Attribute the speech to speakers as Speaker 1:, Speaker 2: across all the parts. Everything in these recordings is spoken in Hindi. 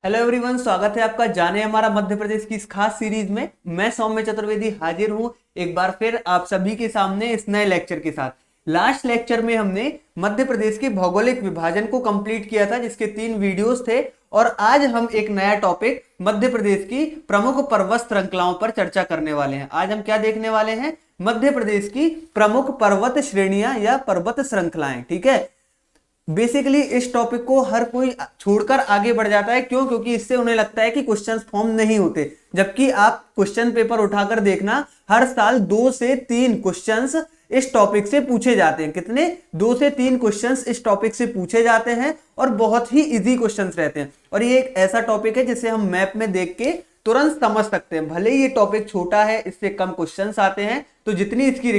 Speaker 1: हेलो एवरीवन, स्वागत है आपका जाने हमारा मध्य प्रदेश की इस खास सीरीज में। मैं सौम्य चतुर्वेदी हाजिर हूं एक बार फिर आप सभी के सामने इस नए लेक्चर के साथ। लास्ट लेक्चर में हमने मध्य प्रदेश के भौगोलिक विभाजन को कंप्लीट किया था, जिसके 3 वीडियोस थे। और आज हम एक नया टॉपिक मध्य प्रदेश की प्रमुख पर्वत श्रृंखलाओं पर चर्चा करने वाले हैं। आज हम क्या देखने वाले हैं? मध्य प्रदेश की प्रमुख पर्वत श्रेणियां या पर्वत श्रृंखलाएं। ठीक है, बेसिकली इस टॉपिक को हर कोई छोड़कर आगे बढ़ जाता है। क्यों? क्योंकि इससे उन्हें लगता है कि क्वेश्चंस फॉर्म नहीं होते, जबकि आप क्वेश्चन पेपर उठाकर देखना, हर साल 2 से 3 क्वेश्चंस इस टॉपिक से पूछे जाते हैं। कितने? 2 से 3 क्वेश्चंस इस टॉपिक से पूछे जाते हैं और बहुत ही इजी क्वेश्चंस रहते हैं। और ये एक ऐसा टॉपिक है जिसे हम मैप में देख के तुरंत समझ सकते हैं। भले ही ये टॉपिक छोटा है, इससे कम क्वेश्चंस आते हैं, तो जितनी इसकी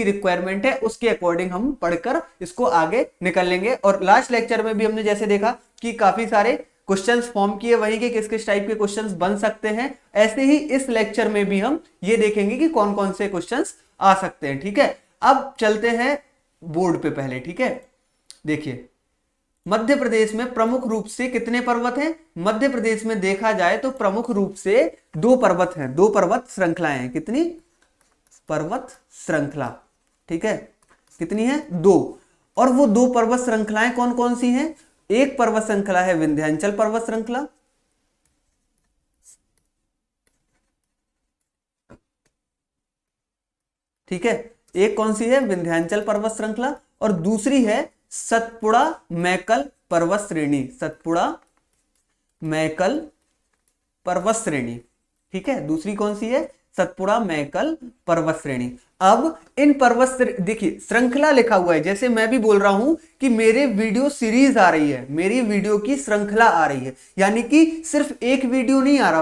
Speaker 1: रिक्वायरमेंट है उसके अकॉर्डिंग हम पढ़कर इसको आगे निकल लेंगे। और लास्ट लेक्चर में भी हमने जैसे देखा कि काफी सारे क्वेश्चंस फॉर्म किए, वही के किस किस टाइप के क्वेश्चंस बन सकते हैं। ऐसे ही इस लेक्चर में भी हम ये देखेंगे कि कौन कौन से क्वेश्चंस आ सकते हैं। ठीक है, अब चलते हैं बोर्ड पे पहले। ठीक है, देखिए मध्य प्रदेश में प्रमुख रूप से कितने पर्वत हैं? मध्य प्रदेश में देखा जाए तो प्रमुख रूप से 2 पर्वत हैं, 2 पर्वत श्रृंखलाएं हैं। कितनी पर्वत श्रृंखला? ठीक है, कितनी है? 2। और वो 2 पर्वत श्रृंखलाएं कौन कौन सी हैं? एक पर्वत श्रृंखला है विंध्याचल पर्वत श्रृंखला, ठीक है, एक कौन सी है? विंध्याचल पर्वत श्रृंखला। और दूसरी है सतपुड़ा मैकल पर्वत श्रेणी, सतपुड़ा मैकल पर्वत श्रेणी। ठीक है, दूसरी कौन सी है? सतपुड़ा मैकल पर्वत श्रेणी। अब इन पर्वत देखिए श्रृंखला लिखा हुआ है, जैसे मैं भी बोल रहा हूं कि मेरे वीडियो सीरीज आ रही है, मेरी वीडियो की श्रृंखला आ रही है, यानी कि सिर्फ एक वीडियो नहीं आ रहा।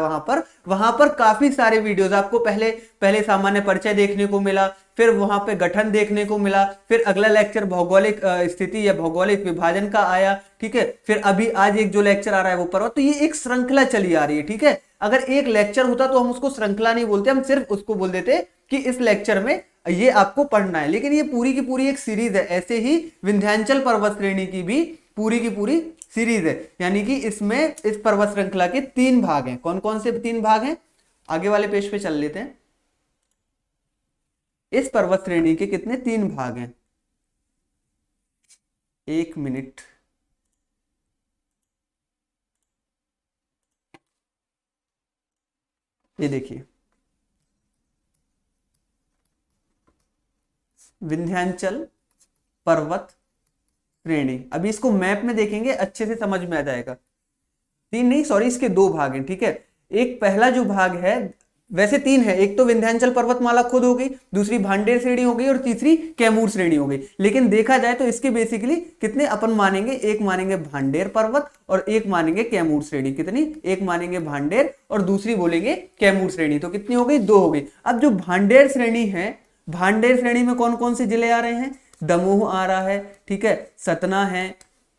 Speaker 1: वहां पर काफी सारे वीडियोस आपको पहले सामान्य परिचय देखने को मिला, फिर वहां पे गठन देखने को मिला, फिर अगला लेक्चर भौगोलिक स्थिति या भौगोलिक विभाजन का आया। ठीक है, फिर अभी आज एक जो लेक्चर आ रहा है वो पर्वत। तो ये एक श्रृंखला चली आ रही है। ठीक है, अगर एक लेक्चर होता तो हम उसको श्रृंखला नहीं बोलते, हम सिर्फ उसको बोल देते कि इस लेक्चर में ये आपको पढ़ना है। लेकिन ये पूरी की पूरी एक सीरीज है। ऐसे ही विंध्याचल पर्वत श्रेणी की भी पूरी की पूरी सीरीज है, यानी कि इसमें इस पर्वत श्रृंखला के 3 भाग हैं। कौन कौन से 3 भाग हैं? आगे वाले पेज पे चल लेते हैं। इस पर्वत श्रेणी के कितने 3 भाग हैं? 1 मिनट। ये देखिए विंध्याचल पर्वत श्रेणी। अभी इसको मैप में देखेंगे, अच्छे से समझ में आ जाएगा। 3 नहीं, सॉरी, इसके 2 भाग हैं। ठीक है, एक पहला जो भाग है, वैसे 3 है, एक तो विंध्याचल पर्वतमाला खुद हो गई, दूसरी भांडेर श्रेणी हो गई और तीसरी कैमूर श्रेणी हो गई। लेकिन देखा जाए तो इसके बेसिकली कितने अपन मानेंगे? एक मानेंगे भांडेर पर्वत और एक मानेंगे कैमूर श्रेणी। कितनी? एक मानेंगे भांडेर और दूसरी बोलेंगे कैमूर श्रेणी। तो कितनी हो गई? 2 हो गई। अब जो भांडेर श्रेणी है, भांडेर श्रेणी में कौन कौन से जिले आ रहे हैं? दमोह आ रहा है, ठीक है, सतना है,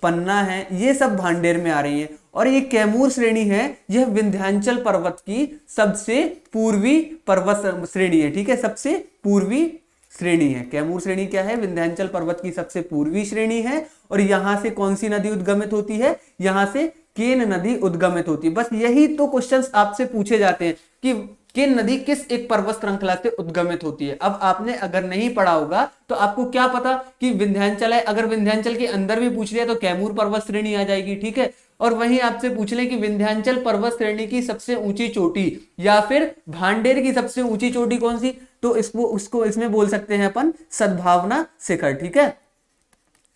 Speaker 1: पन्ना है, ये सब भांडेर में आ रही है। और ये कैमूर श्रेणी है, यह विंध्याचल पर्वत की सबसे पूर्वी पर्वत श्रेणी है। ठीक है, सबसे पूर्वी श्रेणी है। कैमूर श्रेणी क्या है? विंध्याचल पर्वत की सबसे पूर्वी श्रेणी है। और यहां से कौन सी नदी उद्गमित होती है? यहां से केन नदी उद्गमित होती है। बस यही तो क्वेश्चंस आपसे पूछे जाते हैं कि केन नदी किस एक पर्वत श्रृंखला से उद्गमित होती है। अब आपने अगर नहीं पढ़ा होगा तो आपको क्या पता कि विंध्याचल है। अगर विंध्याचल के अंदर भी पूछ लिया तो कैमूर पर्वत श्रेणी आ जाएगी। ठीक है, और वहीं आपसे पूछ ले कि विंध्याचल पर्वत श्रेणी की सबसे ऊंची चोटी या फिर भांडेर की सबसे ऊंची चोटी कौन सी, तो उसको इसमें बोल सकते हैं अपन सद्भावना शिखर। ठीक है,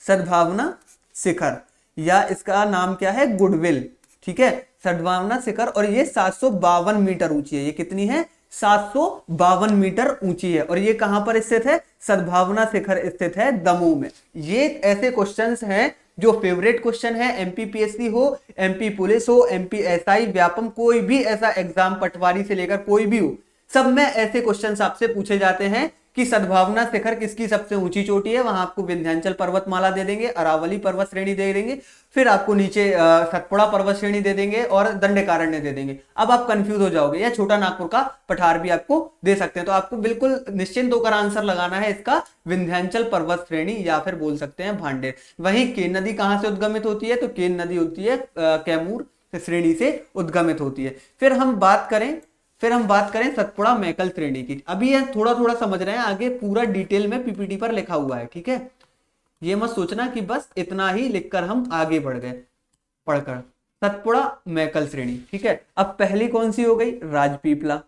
Speaker 1: सद्भावना शिखर, या इसका नाम क्या है? गुडविल। ठीक है, सद्भावना शिखर। और ये 752 मीटर ऊंची है। ये कितनी है? 752 मीटर ऊंची है। और ये कहां पर स्थित है? सद्भावना शिखर स्थित है दमोह में। ये ऐसे क्वेश्चंस हैं जो फेवरेट क्वेश्चन है। एमपीपीएससी हो, एमपी पुलिस हो, एमपी एसआई, व्यापम, कोई भी ऐसा एग्जाम, पटवारी से लेकर कोई भी हो, सब में ऐसे क्वेश्चंस आपसे पूछे जाते हैं कि सद्भावना शिखर किसकी सबसे ऊंची चोटी है। वहां आपको विंध्याचल पर्वतमाला दे देंगे, अरावली पर्वत श्रेणी दे देंगे, फिर आपको नीचे सतपुड़ा पर्वत श्रेणी दे देंगे और दंडकारण्य दे देंगे। अब आप कंफ्यूज हो जाओगे, या छोटा नागपुर का पठार भी आपको दे सकते हैं। तो आपको बिल्कुल निश्चिंत होकर आंसर लगाना है इसका विंध्याचल पर्वत श्रेणी, या फिर बोल सकते हैं भांडेर। वहीं केन नदी कहां से उद्गमित होती है? तो केन नदी होती है कैमूर श्रेणी से उद्गमित होती है। फिर हम बात करें सतपुड़ा मैकल श्रेणी की। अभी यह थोड़ा थोड़ा समझ रहे हैं, आगे पूरा डिटेल में पीपीटी पर लिखा हुआ है, ठीक है। ये मत सोचना कि बस इतना ही लिखकर हम आगे बढ़ गए पढ़कर। सतपुड़ा मैकल श्रेणी, ठीक है। अब पहली कौन सी हो गई? राजपीपला।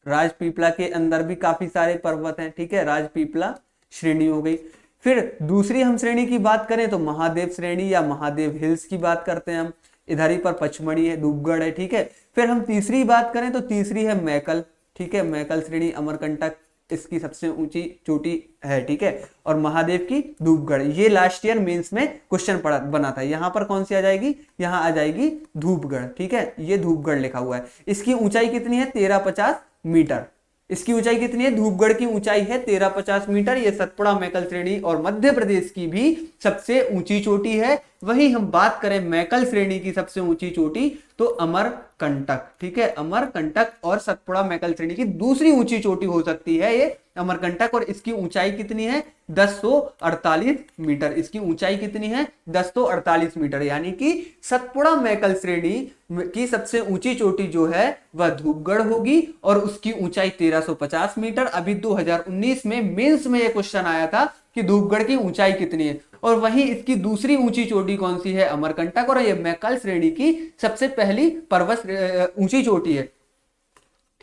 Speaker 1: राजपीपला के अंदर भी काफी सारे पर्वत हैं, ठीक है, राजपीपला श्रेणी हो गई। फिर दूसरी हम श्रेणी की बात करें तो महादेव श्रेणी या महादेव हिल्स की बात करते हैं हम। इधर ही पर पचमढ़ी है, धूपगढ़ है, ठीक है। फिर हम तीसरी बात करें तो तीसरी है मैकल, ठीक है, मैकल श्रेणी अमरकंटक इसकी सबसे ऊंची चोटी है, ठीक है। और महादेव की धूपगढ़। ये लास्ट ईयर मेंस में क्वेश्चन पढ़ा बना था। यहाँ पर कौन सी आ जाएगी? यहाँ आ जाएगी धूपगढ़, ठीक है। ये धूपगढ़ लिखा हुआ है। इसकी ऊंचाई कितनी है? 1350 मीटर। इसकी ऊंचाई कितनी है? धूपगढ़ की ऊंचाई है 1350 मीटर। ये सतपुड़ा मैकल श्रेणी और मध्य प्रदेश की भी सबसे ऊंची चोटी है। वहीं हम बात करें मैकल श्रेणी की सबसे ऊंची चोटी तो अमरकंटक, ठीक है, अमरकंटक। और सतपुड़ा मैकल श्रेणी की दूसरी ऊंची चोटी हो सकती है ये अमरकंटक, और इसकी ऊंचाई कितनी है? 1048 मीटर। इसकी ऊंचाई कितनी है? 1048 मीटर। यानी कि सतपुड़ा मैकल श्रेणी की सबसे ऊंची चोटी जो है वह धूपगढ़ होगी और उसकी ऊंचाई 1350 मीटर। अभी 2019 में मेंस में यह क्वेश्चन आया था कि धूपगढ़ की ऊंचाई कितनी है, और वहीं इसकी दूसरी ऊंची चोटी कौन सी है? अमरकंटक। और यह मैकल श्रेणी की सबसे पहली पर्वत ऊंची चोटी है,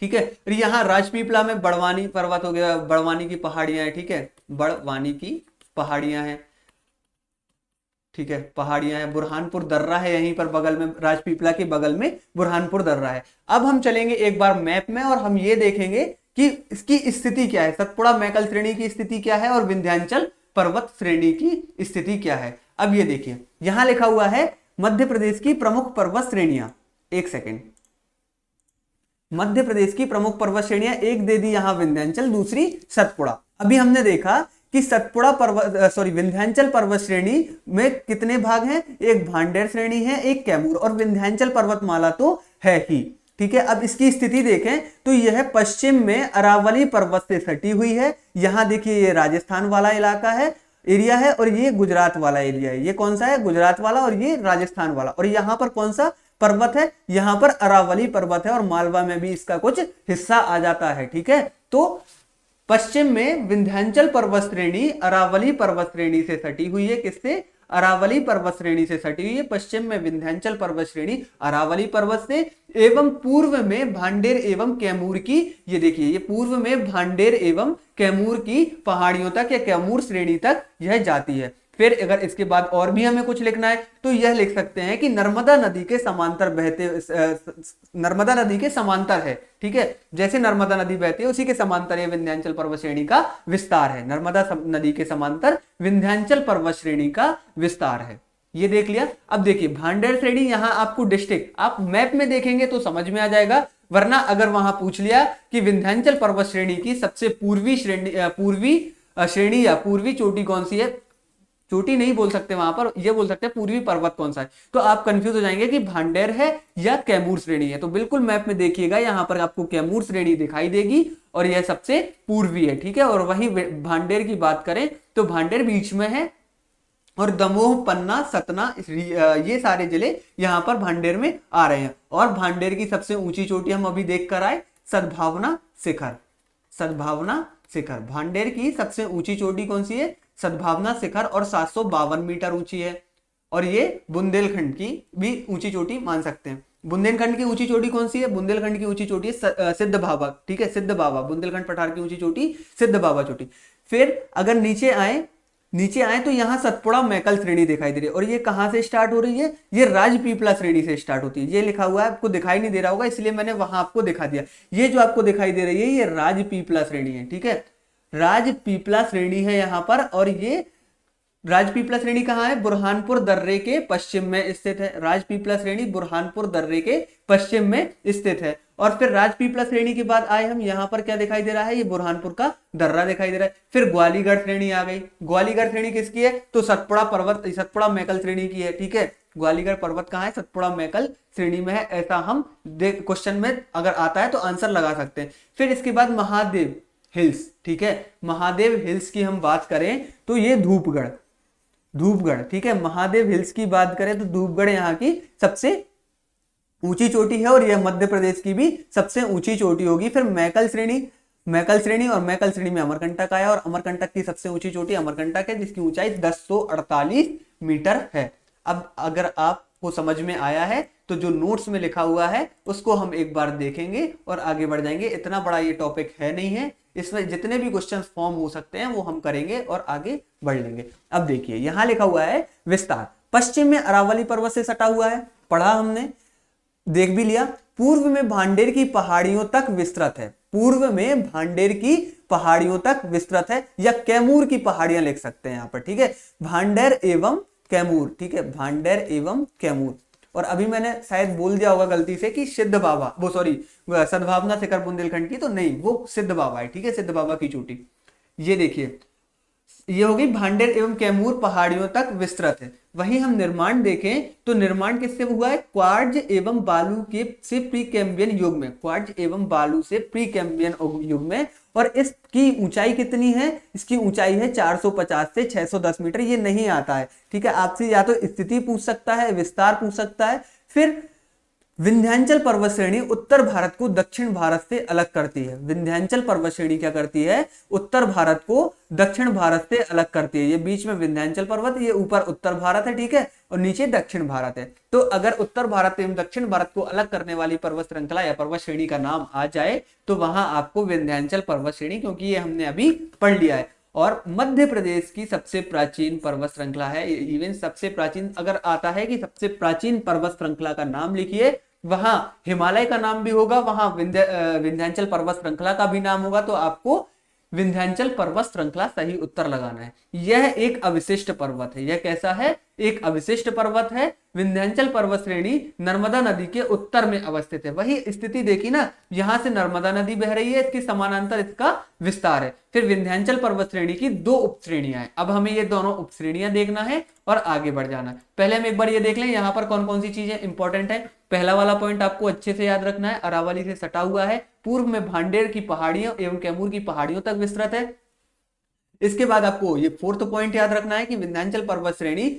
Speaker 1: ठीक है। यहाँ राजपीपला में बड़वानी पर्वत हो गया, बड़वानी की पहाड़ियां हैं, ठीक है, बड़वानी की पहाड़ियां हैं, ठीक है, पहाड़ियां हैं। बुरहानपुर दर्रा है यहीं पर बगल में, राजपीपला के बगल में बुरहानपुर दर्रा है। अब हम चलेंगे एक बार मैप में और हम ये देखेंगे कि इसकी स्थिति क्या है, सतपुड़ा मैकल श्रेणी की स्थिति क्या है और विंध्याचल पर्वत श्रेणी की स्थिति क्या है। अब ये देखिए, यहां लिखा हुआ है मध्य प्रदेश की प्रमुख पर्वत श्रेणियां। एक सेकेंड, मध्य प्रदेश की प्रमुख पर्वत श्रेणियां एक दे दी यहां विंध्याचल, दूसरी सतपुड़ा। अभी हमने देखा कि सतपुड़ा विंध्याचल पर्वत श्रेणी में कितने भाग हैं? एक भांडेर श्रेणी है, एक कैमूर, और विंध्याचल पर्वतमाला तो है ही, ठीक है। अब इसकी स्थिति देखें तो यह पश्चिम में अरावली पर्वत से सटी हुई है। यहां देखिए ये राजस्थान वाला इलाका है, एरिया है, और ये गुजरात वाला एरिया है। ये कौन सा है? गुजरात वाला, और ये राजस्थान वाला। और यहां पर कौन सा पर्वत है? यहां पर अरावली पर्वत है, और मालवा में भी इसका कुछ हिस्सा आ जाता है, ठीक है। तो पश्चिम में विंध्याचल पर्वत श्रेणी अरावली पर्वत श्रेणी से सटी हुई है। किससे? अरावली पर्वत श्रेणी से सटी हुई है। पश्चिम में विंध्याचल पर्वत श्रेणी अरावली पर्वत से, एवं पूर्व में भांडेर एवं कैमूर की, ये देखिए ये पूर्व में भांडेर एवं कैमूर की पहाड़ियों तक या कैमूर श्रेणी तक यह जाती है। फिर अगर इसके बाद और भी हमें कुछ लिखना है तो यह लिख सकते हैं कि नर्मदा नदी के समांतर बहते, नर्मदा नदी के समांतर है, ठीक है। जैसे नर्मदा नदी बहती है उसी के समांतर ये विंध्याचल पर्वत श्रेणी का विस्तार है। नर्मदा नदी के समांतर विंध्याचल पर्वत श्रेणी का विस्तार है। ये देख लिया। अब देखिए भांडेर श्रेणी, यहां आपको डिस्ट्रिक्ट आप मैप में देखेंगे तो समझ में आ जाएगा, वरना अगर वहां पूछ लिया कि विंध्याचल पर्वत श्रेणी की सबसे पूर्वी श्रेणी या पूर्वी चोटी कौन सी है, चोटी नहीं बोल सकते वहां पर, ये बोल सकते हैं पूर्वी पर्वत कौन सा है, तो आप कंफ्यूज हो जाएंगे कि भांडेर है या कैमूर श्रेणी है। तो बिल्कुल मैप में देखिएगा, यहां पर आपको कैमूर श्रेणी दिखाई देगी और यह सबसे पूर्वी है, ठीक है। और वहीं भांडेर की बात करें तो भांडेर बीच में है, और दमोह, पन्ना, सतना, ये सारे जिले यहां पर भांडेर में आ रहे हैं। और भांडेर की सबसे ऊंची चोटी हम अभी देख कर आए, सद्भावना शिखर। सद्भावना शिखर भांडेर की सबसे ऊंची चोटी कौन सी है? सद्भावना शिखर, और 752 मीटर ऊंची है। और ये बुंदेलखंड की भी ऊंची चोटी मान सकते हैं। बुंदेलखंड की ऊंची चोटी कौन सी है? बुंदेलखंड की ऊंची चोटी है सिद्ध बाबा, ठीक है, सिद्ध बाबा। बुंदेलखंड पठार की ऊंची चोटी सिद्ध बाबा चोटी। फिर अगर नीचे आए तो यहाँ सतपुड़ा मैकल श्रेणी दिखाई दे रही है, और ये कहां से स्टार्ट हो रही है? ये राजपीपला श्रेणी से स्टार्ट होती है। ये लिखा हुआ है, आपको दिखाई नहीं दे रहा होगा इसलिए मैंने वहां आपको दिखा दिया। ये जो आपको दिखाई दे रही है ये राजपीपला श्रेणी है, ठीक है, राजपीपला श्रेणी है यहाँ पर। और ये राजपीपला श्रेणी कहाँ है? बुरहानपुर दर्रे के पश्चिम में स्थित है। राजपीपला श्रेणी बुरहानपुर दर्रे के पश्चिम में स्थित है। और फिर राजपीपला श्रेणी के बाद आए हम, यहाँ पर क्या दिखाई दे रहा है? ये बुरहानपुर का दर्रा दिखाई दे रहा है। फिर ग्वालीगढ़ श्रेणी आ गई। ग्वालीगढ़ श्रेणी किसकी है? तो सतपुड़ा मैकल श्रेणी की है, ठीक है। ग्वालीगढ़ पर्वत कहाँ है? सतपुड़ा मैकल श्रेणी में है। ऐसा हम क्वेश्चन में अगर आता है तो आंसर लगा सकते हैं। फिर इसके बाद महादेव हिल्स, ठीक है, महादेव हिल्स की हम बात करें तो ये धूपगढ़, ठीक है। महादेव हिल्स की बात करें तो धूपगढ़ यहाँ की सबसे ऊंची चोटी है और यह मध्य प्रदेश की भी सबसे ऊंची चोटी होगी। फिर मैकल श्रेणी, मैकल श्रेणी और मैकल श्रेणी में अमरकंटक आया और अमरकंटक की सबसे ऊंची चोटी अमरकंटक है जिसकी ऊंचाई 1048 मीटर है। अब अगर आपको समझ में आया है तो जो नोट्स में लिखा हुआ है उसको हम एक बार देखेंगे और आगे बढ़ जाएंगे। इतना बड़ा ये टॉपिक है नहीं है, इसमें जितने भी क्वेश्चंस फॉर्म हो सकते हैं वो हम करेंगे और आगे बढ़ लेंगे। अब देखिए यहां लिखा हुआ है विस्तार, पश्चिम में अरावली पर्वत से सटा हुआ है, पढ़ा हमने, देख भी लिया। पूर्व में भांडेर की पहाड़ियों तक विस्तृत है, पूर्व में भांडेर की पहाड़ियों तक विस्तृत है, या कैमूर की पहाड़ियां लिख सकते हैं यहां पर, ठीक है, भांडेर एवं कैमूर, ठीक है, भांडेर एवं कैमूर। और अभी मैंने शायद बोल दिया होगा गलती से कि सिद्ध बाबा, वो सॉरी सद्भावना शिखर बुंदेलखंड की, तो नहीं, वो सिद्ध बाबा है, ठीक है, सिद्ध बाबा की चोटी। ये देखिए ये होगी भांडेर एवं कैमूर पहाड़ियों तक विस्तृत है। वहीं हम निर्माण देखें तो निर्माण किससे हुआ है, क्वार्ज एवं बालू के से प्री कैम्बियन युग में, क्वार्ज एवं बालू से प्री कैम्बियन युग में। और इसकी ऊंचाई कितनी है, इसकी ऊंचाई है 450 से 610 मीटर। ये नहीं आता है, ठीक है, आपसे या तो स्थिति पूछ सकता है, विस्तार पूछ सकता है। फिर विंध्याचल पर्वत श्रेणी उत्तर भारत को दक्षिण भारत से अलग करती है। विंध्याचल पर्वत श्रेणी क्या करती है, उत्तर भारत को दक्षिण भारत से अलग करती है। ये बीच में विंध्याचल पर्वत, ये ऊपर उत्तर भारत है, ठीक है, और नीचे दक्षिण भारत है। तो अगर उत्तर भारत एवं दक्षिण भारत को अलग करने वाली पर्वत श्रृंखला या पर्वत श्रेणी का नाम आ जाए तो वहां आपको विंध्याचल पर्वत श्रेणी, क्योंकि ये हमने अभी पढ़ लिया है। और मध्य प्रदेश की सबसे प्राचीन पर्वत श्रृंखला है। इवन सबसे प्राचीन अगर आता है कि सबसे प्राचीन पर्वत श्रृंखला का नाम लिखिए, वहां हिमालय का नाम भी होगा, वहां विंध्याचल पर्वत श्रृंखला का भी नाम होगा, तो आपको विंध्याचल पर्वत श्रृंखला सही उत्तर लगाना है। यह एक अविशिष्ट पर्वत है। यह कैसा है, एक अविशिष्ट पर्वत है। विंध्याचल पर्वत श्रेणी नर्मदा नदी के उत्तर में अवस्थित है। वही स्थिति देखी ना, यहां से नर्मदा नदी बह रही है, इसके समानांतर इसका विस्तार है। फिर विंध्याचल पर्वत श्रेणी की दो उप श्रेणियां हैं। अब हमें ये दोनों उप श्रेणियां देखना है और आगे बढ़ जाना है। पहले हम एक बार ये देख लें यहां पर कौन कौन सी चीजें इंपॉर्टेंट है। पहला वाला पॉइंट आपको अच्छे से याद रखना है, अरावली से सटा हुआ है, पूर्व में भांडेर की पहाड़ियों एवं कैमूर की पहाड़ियों तक विस्तृत है। इसके बाद आपको ये फोर्थ पॉइंट याद रखना है कि विंध्याचल पर्वत श्रेणी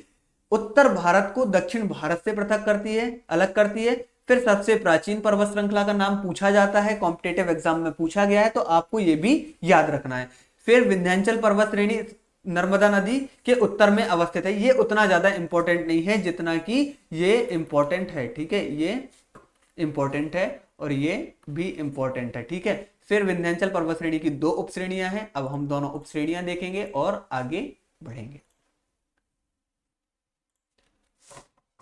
Speaker 1: उत्तर भारत को दक्षिण भारत से पृथक करती है, अलग करती है। फिर सबसे प्राचीन पर्वत श्रृंखला का नाम पूछा जाता है, कॉम्पिटेटिव एग्जाम में पूछा गया है, तो आपको ये भी याद रखना है। फिर विंध्याचल पर्वत श्रेणी नर्मदा नदी के उत्तर में अवस्थित है। ये उतना ज्यादा इंपॉर्टेंट नहीं है जितना कि ये इंपॉर्टेंट है, ठीक है, ये इंपॉर्टेंट है और ये भी इंपॉर्टेंट है, ठीक है। फिर विंध्याचल पर्वत श्रेणी की दो उप श्रेणियां हैं। अब हम दोनों उप श्रेणियां देखेंगे और आगे बढ़ेंगे।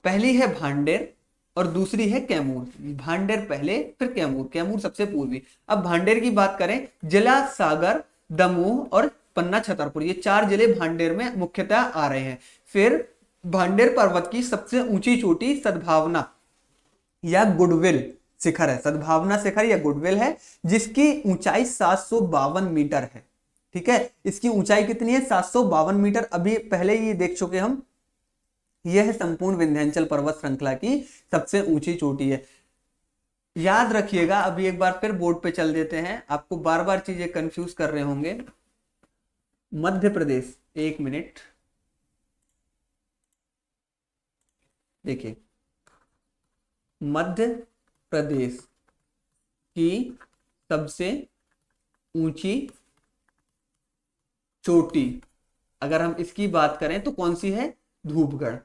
Speaker 1: पहली है भांडेर और दूसरी है कैमूर। भांडेर पहले, फिर कैमूर, कैमूर सबसे पूर्वी। अब भांडेर की बात करें, जिला सागर, दमोह और पन्ना छतरपुर, ये चार जिले भांडेर में मुख्यतः आ रहे हैं। फिर भांडेर पर्वत की सबसे ऊंची चोटी सद्भावना या गुडविल शिखर है, सद्भावना शिखर या गुडविल है, जिसकी ऊंचाई 752 मीटर है, ठीक है। इसकी ऊंचाई कितनी है, 752 मीटर। अभी पहले ही देख चुके हम। यह संपूर्ण विंध्याचल पर्वत श्रृंखला की सबसे ऊंची चोटी है। याद रखिएगा, अभी एक बार फिर बोर्ड पे चल देते हैं, आपको बार बार चीजें कंफ्यूज कर रहे होंगे। मध्य प्रदेश, एक मिनट देखिए, मध्य प्रदेश की सबसे ऊंची चोटी अगर हम इसकी बात करें तो कौन सी है, धूपगढ़,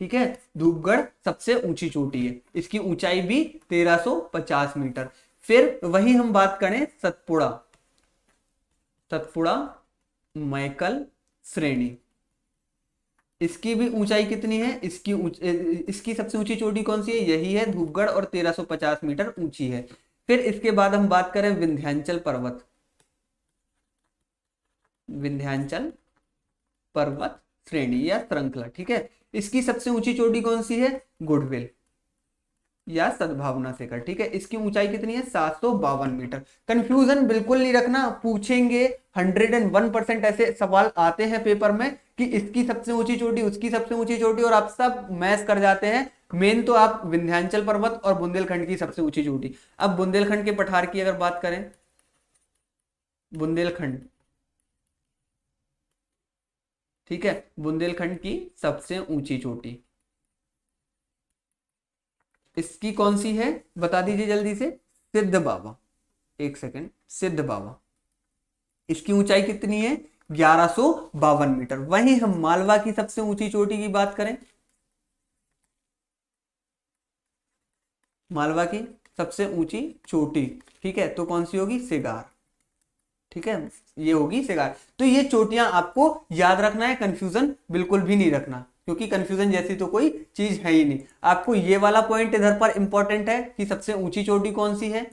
Speaker 1: ठीक है। धूपगढ़ सबसे ऊंची चोटी है, इसकी ऊंचाई भी 1350 मीटर। फिर वही हम बात करें सतपुड़ा, सतपुड़ा मैकल श्रेणी, इसकी भी ऊंचाई कितनी है, इसकी सबसे ऊंची चोटी कौन सी है, यही है धूपगढ़ और 1350 मीटर ऊंची है। फिर इसके बाद हम बात करें विंध्याचल पर्वत, विंध्याचल पर्वत श्रेणी या श्रृंखला, ठीक है। इसकी सबसे ऊंची चोटी कौन सी है, गुडविल या सद्भावना शिखर, ठीक है। इसकी ऊंचाई कितनी है, 752 मीटर। कंफ्यूजन बिल्कुल नहीं रखना, पूछेंगे 101% ऐसे सवाल आते हैं पेपर में कि इसकी सबसे ऊंची चोटी, उसकी सबसे ऊंची चोटी, और आप सब मैच कर जाते हैं। मेन तो आप विंध्याचल पर्वत और बुंदेलखंड की सबसे ऊंची चोटी। अब बुंदेलखंड के पठार की अगर बात करें, बुंदेलखंड, ठीक है, बुंदेलखंड की सबसे ऊंची चोटी इसकी कौन सी है बता दीजिए जल्दी से। सिद्ध बाबा, एक सेकंड, सिद्ध बाबा, इसकी ऊंचाई कितनी है 1152 मीटर। वहीं हम मालवा की सबसे ऊंची चोटी की बात करें, मालवा की सबसे ऊंची चोटी, ठीक है, तो कौन सी होगी, सिगार, ठीक है, ये होगी सिगार। तो ये चोटियां आपको याद रखना है, कंफ्यूजन बिल्कुल भी नहीं रखना, क्योंकि कंफ्यूजन जैसी तो कोई चीज है ही नहीं। आपको ये वाला पॉइंट इधर पर इंपॉर्टेंट है कि सबसे ऊंची चोटी कौन सी है,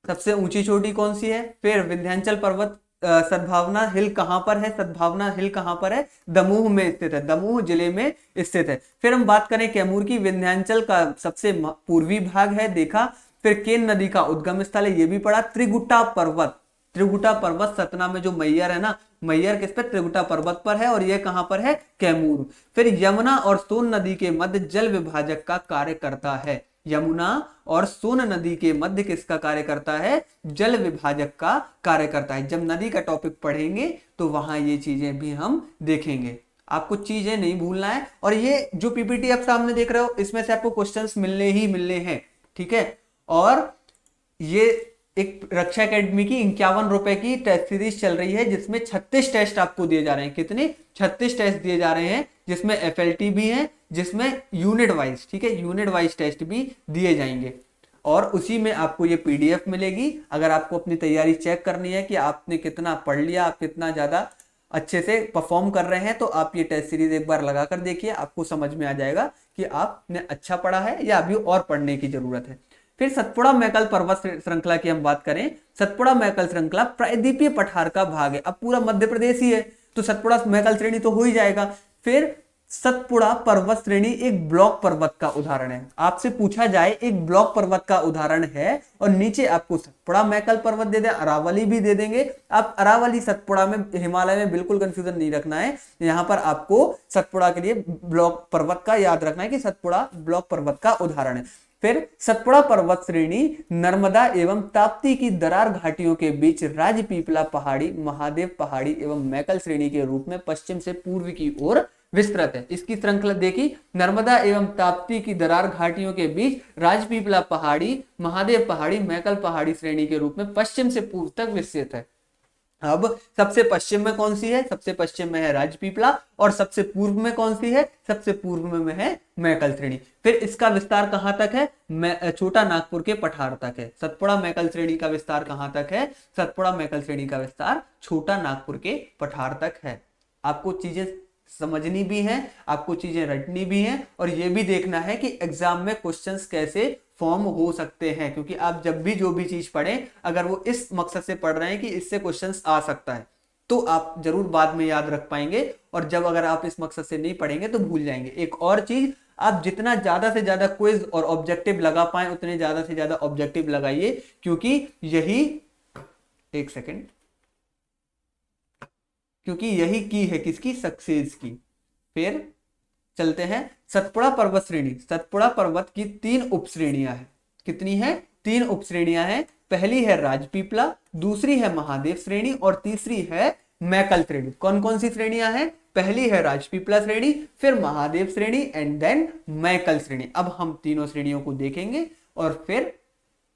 Speaker 1: सबसे ऊंची चोटी कौन सी है। फिर विंध्याचल पर्वत सद्भावना हिल कहां पर है, सद्भावना हिल कहां पर है, दमोह में स्थित है, दमोह जिले में स्थित है। फिर हम बात करें कैमूर की, विंध्याचल का सबसे पूर्वी भाग है, देखा। फिर केन नदी का उद्गम स्थल है, ये भी पढ़ा। त्रिगुटा पर्वत, त्रिगुटा पर्वत सतना में जो मैयर है ना, मैयर किस पे, त्रिगुटा पर्वत पर है, और यह कहां पर है, कैमूर। फिर यमुना और सोन नदी के मध्य जल विभाजक का कार्य करता है, यमुना और सोन नदी के मध्य किसका कार्य करता है, जल विभाजक का कार्य करता है। जब नदी का टॉपिक पढ़ेंगे तो वहां ये चीजें भी हम देखेंगे, आपको चीजें नहीं भूलना है। और ये जो पीपीटी आप सामने देख रहे हो, इसमें से आपको क्वेश्चंस मिलने ही मिलने हैं, ठीक है। और ये एक रक्षा एकेडमी की 51 रुपए की टेस्ट सीरीज चल रही है, जिसमें 36 टेस्ट आपको दिए जा रहे हैं। कितने, 36 टेस्ट दिए जा रहे हैं, जिसमें एफएलटी भी है, जिसमें यूनिट वाइज, ठीक है, यूनिट वाइज टेस्ट भी दिए जाएंगे। और उसी में आपको ये पीडीएफ मिलेगी। अगर आपको अपनी तैयारी चेक करनी है कि आपने कितना पढ़ लिया, आप कितना ज्यादा अच्छे से परफॉर्म कर रहे हैं, तो आप ये टेस्ट सीरीज एक बार लगा कर देखिए, आपको समझ में आ जाएगा कि आपने अच्छा पढ़ा है या अभी और पढ़ने की जरूरत है। फिर सतपुड़ा मैकल पर्वत श्रृंखला की हम बात करें, सतपुड़ा मैकल श्रृंखला प्रायद्वीपीय पठार का भाग है। अब पूरा मध्य प्रदेश ही है, तो सतपुड़ा मैकल श्रेणी तो हो ही जाएगा। फिर सतपुड़ा पर्वत श्रेणी एक ब्लॉक पर्वत का उदाहरण है। आपसे पूछा जाए एक ब्लॉक पर्वत का उदाहरण है, और नीचे आपको सतपुड़ा मैकल पर्वत दे दें, अरावली भी दे देंगे। आप अरावली सतपुड़ा में, हिमालय में बिल्कुल कंफ्यूजन नहीं रखना है। यहाँ पर आपको सतपुड़ा के लिए ब्लॉक पर्वत का याद रखना है कि सतपुड़ा ब्लॉक पर्वत का उदाहरण है। फिर सतपुड़ा पर्वत श्रेणी नर्मदा एवं ताप्ती की दरार घाटियों के बीच राजपीपला पहाड़ी, महादेव पहाड़ी एवं मैकल श्रेणी के रूप में पश्चिम से पूर्व की ओर विस्तृत है। इसकी श्रृंखला देखी, नर्मदा एवं ताप्ती की दरार घाटियों के बीच राजपीपला पहाड़ी, महादेव पहाड़ी, मैकल पहाड़ी श्रेणी के रूप में पश्चिम से पूर्व तक विस्तृत है। अब सबसे पश्चिम में कौन सी है, सबसे पश्चिम में है राजपीपला, और सबसे पूर्व में कौन सी है, सबसे पूर्व में है मैकल श्रेणी। फिर इसका विस्तार कहां तक है, छोटा नागपुर के पठार तक है। सतपुड़ा मैकल श्रेणी का विस्तार कहां तक है, सतपुड़ा मैकल श्रेणी का विस्तार छोटा नागपुर के पठार तक है। आपको चीजें समझनी भी है, आपको चीजें रटनी भी है, और ये भी देखना है कि एग्जाम में क्वेश्चंस कैसे फॉर्म हो सकते हैं। क्योंकि आप जब भी जो भी चीज पढ़ें, अगर वो इस मकसद से पढ़ रहे हैं कि इससे क्वेश्चंस आ सकता है, तो आप जरूर बाद में याद रख पाएंगे। और जब अगर आप इस मकसद से नहीं पढ़ेंगे तो भूल जाएंगे। एक और चीज, आप जितना ज्यादा से ज्यादा क्विज और ऑब्जेक्टिव लगा पाए, उतने ज्यादा से ज्यादा ऑब्जेक्टिव लगाइए, क्योंकि यही, एक सेकेंड, क्योंकि यही की है किसकी, सक्सेस की। फिर चलते हैं सतपुड़ा पर्वत श्रेणी। सतपुड़ा पर्वत की 3 उपश्रेणियां हैं। कितनी है, 3 उपश्रेणियां हैं। पहली है राजपीपला, दूसरी है महादेव श्रेणी, और तीसरी है मैकल श्रेणी। कौन कौन सी श्रेणियां हैं, पहली है राजपीपला श्रेणी, फिर महादेव श्रेणी, एंड देन मैकल श्रेणी। अब हम तीनों श्रेणियों को देखेंगे और फिर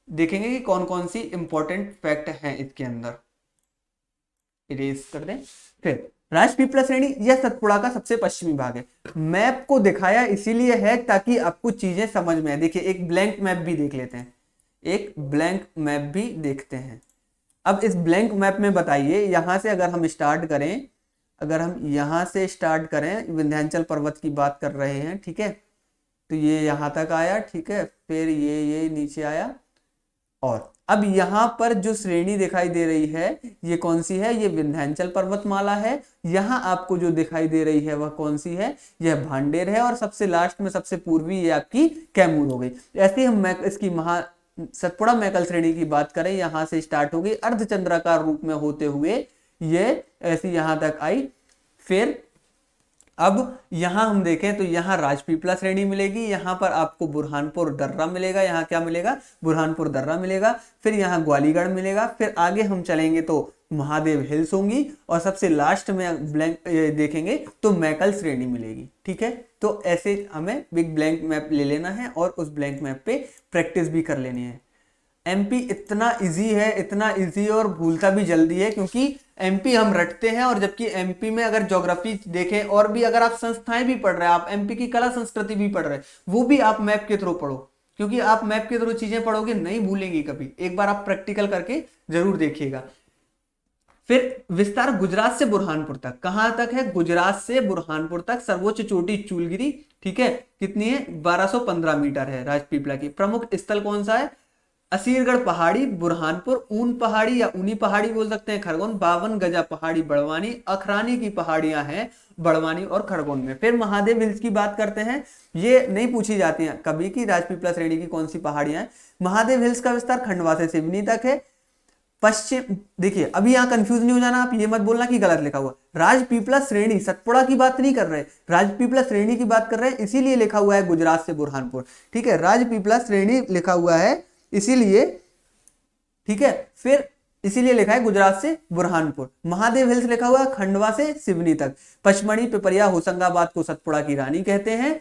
Speaker 1: देखेंगे कि कौन कौन सी इंपॉर्टेंट फैक्ट हैं इसके अंदर। इरेज कर दें। फिर राजपीपला श्रेणी यह सतपुड़ा का सबसे पश्चिमी भाग है। मैप को दिखाया इसीलिए है ताकि आपको चीजें समझ में आए। देखिए एक ब्लैंक मैप भी देख लेते हैं, एक ब्लैंक मैप भी देखते हैं। अब इस ब्लैंक मैप में बताइए, यहां से अगर हम स्टार्ट करें, अगर हम यहां से स्टार्ट करें, विंध्याचल पर्वत की बात कर रहे हैं, ठीक है, तो ये यहां तक आया, ठीक है, फिर ये नीचे आया, और अब यहां पर जो श्रेणी दिखाई दे रही है ये कौन सी है, ये विंध्याचल पर्वतमाला है। यहां आपको जो दिखाई दे रही है वह कौन सी है, यह भांडेर है, और सबसे लास्ट में सबसे पूर्वी ये आपकी कैमूर हो गई। ऐसे ही हम इसकी सतपुड़ा मैकल श्रेणी की बात करें, यहां से स्टार्ट हो गई, अर्धचंद्राकार रूप में होते हुए ये ऐसी यहां तक आई। फिर अब यहां हम देखें तो यहां राजपीपला श्रेणी मिलेगी, यहां पर आपको बुरहानपुर दर्रा मिलेगा, यहां क्या मिलेगा, बुरहानपुर दर्रा मिलेगा। फिर यहां ग्वालीगढ़ मिलेगा। फिर आगे हम चलेंगे तो महादेव हिल्स होंगी और सबसे लास्ट में ब्लैंक देखेंगे तो मैकल श्रेणी मिलेगी। ठीक है, तो ऐसे हमें बिग ब्लैंक मैप ले लेना है और उस ब्लैंक मैप पे प्रैक्टिस भी कर लेनी है। एमपी इतना इजी है, इतना इजी और भूलता भी जल्दी है, क्योंकि एमपी हम रटते हैं, और जबकि एमपी में अगर ज्योग्राफी देखें और भी अगर आप संस्थाएं भी पढ़ रहे हैं, आप एमपी की कला संस्कृति भी पढ़ रहे हैं, वो भी आप मैप के थ्रू पढ़ो, क्योंकि आप मैप के थ्रू चीजें पढ़ोगे नहीं भूलेंगी कभी। एक बार आप प्रैक्टिकल करके जरूर देखिएगा। फिर विस्तार गुजरात से बुरहानपुर तक, कहां तक है? गुजरात से बुरहानपुर तक। सर्वोच्च चोटी चूलगिरी, ठीक है, कितनी है? 1215 मीटर है राजपीपला की। प्रमुख स्थल कौन सा है? असीरगढ़ पहाड़ी बुरहानपुर, ऊन पहाड़ी या ऊनी पहाड़ी बोल सकते हैं खरगोन, 52 गजा पहाड़ी बड़वानी, अखरानी की पहाड़ियां हैं बड़वानी और खरगोन में। फिर महादेव हिल्स की बात करते हैं, ये नहीं पूछी जाती है कभी की राजपीपला श्रेणी की कौन सी पहाड़ियां हैं। महादेव हिल्स का विस्तार खंडवा से सिवनी तक है। पश्चिम, देखिए अभी यहां कंफ्यूज नहीं हो जाना, आप ये मत बोलना कि गलत लिखा हुआ। राजपीपला श्रेणी, सतपुड़ा की बात नहीं कर रहे, राजपीपला श्रेणी की बात कर रहे हैं, इसीलिए लिखा हुआ है गुजरात से बुरहानपुर। ठीक है, राजपीपला श्रेणी लिखा हुआ है इसीलिए, ठीक है, फिर इसीलिए लिखा है गुजरात से बुरहानपुर। महादेव हिल्स लिखा हुआ है खंडवा से सिवनी तक। पचमढ़ी, पिपरिया, होशंगाबाद को सतपुड़ा की रानी कहते हैं।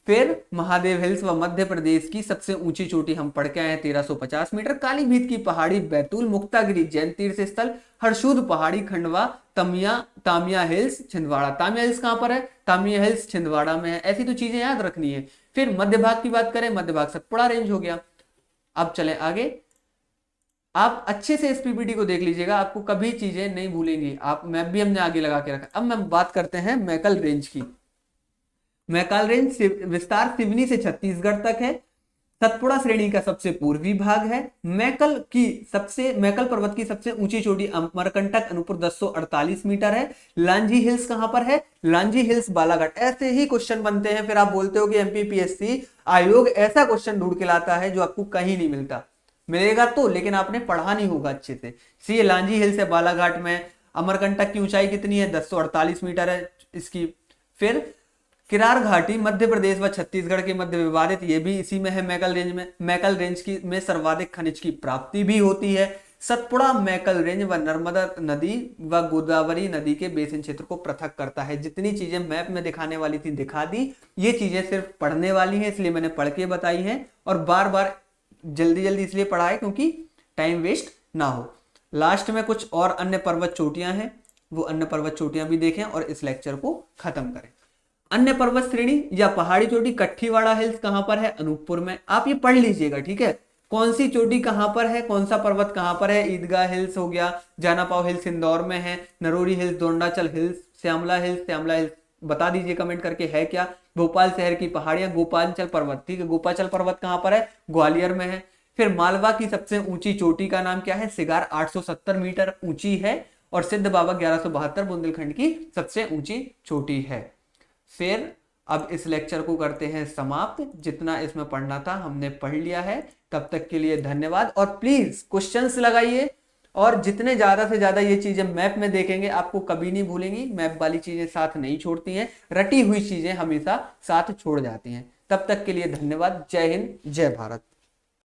Speaker 1: फिर महादेव हिल्स व मध्य प्रदेश की सबसे ऊंची चोटी हम पढ़ के आए हैं 1350 मीटर। कालीभीत की पहाड़ी बैतूल, मुक्तागिरी जैन तीर्थ स्थल, हरसूद पहाड़ी खंडवा, तामिया हिल्स छिंदवाड़ा। तामिया हिल्स कहां पर है? तामिया हिल्स छिंदवाड़ा में है। ऐसी तो चीजें याद रखनी है। फिर मध्य भाग की बात करें, मध्य भाग सतपुड़ा रेंज हो गया। अब चले आगे, आप अच्छे से इस पीपीटी को देख लीजिएगा, आपको कभी चीजें नहीं भूलेंगी। आप मैप भी हमने आगे लगा के रखा। अब मैं बात करते हैं मैकल रेंज की। मैकल रेंज विस्तार सिवनी से छत्तीसगढ़ तक है। सतपुड़ा श्रेणी का सबसे पूर्वी भाग है। मैकल पर्वत की सबसे ऊंची चोटी अमरकंटक अनूपपुर 1048 मीटर है। लांजी हिल्स कहां पर है? लांजी हिल्स बालाघाट। ऐसे ही क्वेश्चन बनते हैं, फिर आप बोलते हो कि एमपीपीएससी आयोग ऐसा क्वेश्चन ढूंढ के लाता है जो आपको कहीं नहीं मिलता। मिलेगा तो, लेकिन आपने पढ़ा नहीं होगा अच्छे से। सी लांजी हिल्स है बालाघाट में। अमरकंटक की ऊंचाई कितनी है? 1048 मीटर है इसकी। फिर किरार घाटी मध्य प्रदेश व छत्तीसगढ़ के मध्य विवादित, ये भी इसी में है मैकल रेंज में। मैकल रेंज की में सर्वाधिक खनिज की प्राप्ति भी होती है। सतपुड़ा मैकल रेंज व नर्मदा नदी व गोदावरी नदी के बेसिन क्षेत्र को पृथक करता है। जितनी चीजें मैप में दिखाने वाली थी दिखा दी, ये चीजें सिर्फ पढ़ने वाली हैं, इसलिए मैंने पढ़ के बताई हैं, और बार बार जल्दी जल्दी इसलिए पढ़ा है क्योंकि टाइम वेस्ट ना हो। लास्ट में कुछ और अन्य पर्वत चोटियां हैं, वो अन्य पर्वत चोटियां भी देखें और इस लेक्चर को खत्म करें। अन्य पर्वत श्रेणी या पहाड़ी चोटी कट्ठीवाड़ा हिल्स कहां पर है? अनूपपुर में। आप ये पढ़ लीजिएगा, ठीक है, कौन सी चोटी कहां पर है, कौन सा पर्वत कहां पर है। ईदगाह हिल्स हो गया, जानापाव हिल्स इंदौर में है, नरोरी हिल्स, दोंडाचल हिल्स, श्यामला हिल्स बता दीजिए कमेंट करके है क्या। भोपाल शहर की पहाड़ियां, गोपालचल पर्वत, ठीक है, गोपालचल पर्वत कहां पर है? ग्वालियर में है। फिर मालवा की सबसे ऊंची चोटी का नाम क्या है? सिगार 870 मीटर ऊंची है, और सिद्ध बाबा 1172 बुंदेलखंड की सबसे ऊंची चोटी है। फिर अब इस लेक्चर को करते हैं समाप्त। जितना इसमें पढ़ना था हमने पढ़ लिया है। तब तक के लिए धन्यवाद, और प्लीज क्वेश्चंस लगाइए, और जितने ज्यादा से ज्यादा ये चीजें मैप में देखेंगे आपको कभी नहीं भूलेंगी। मैप वाली चीजें साथ नहीं छोड़ती हैं, रटी हुई चीजें हमेशा साथ छोड़ जाती हैं। तब तक के लिए धन्यवाद। जय हिंद, जय भारत।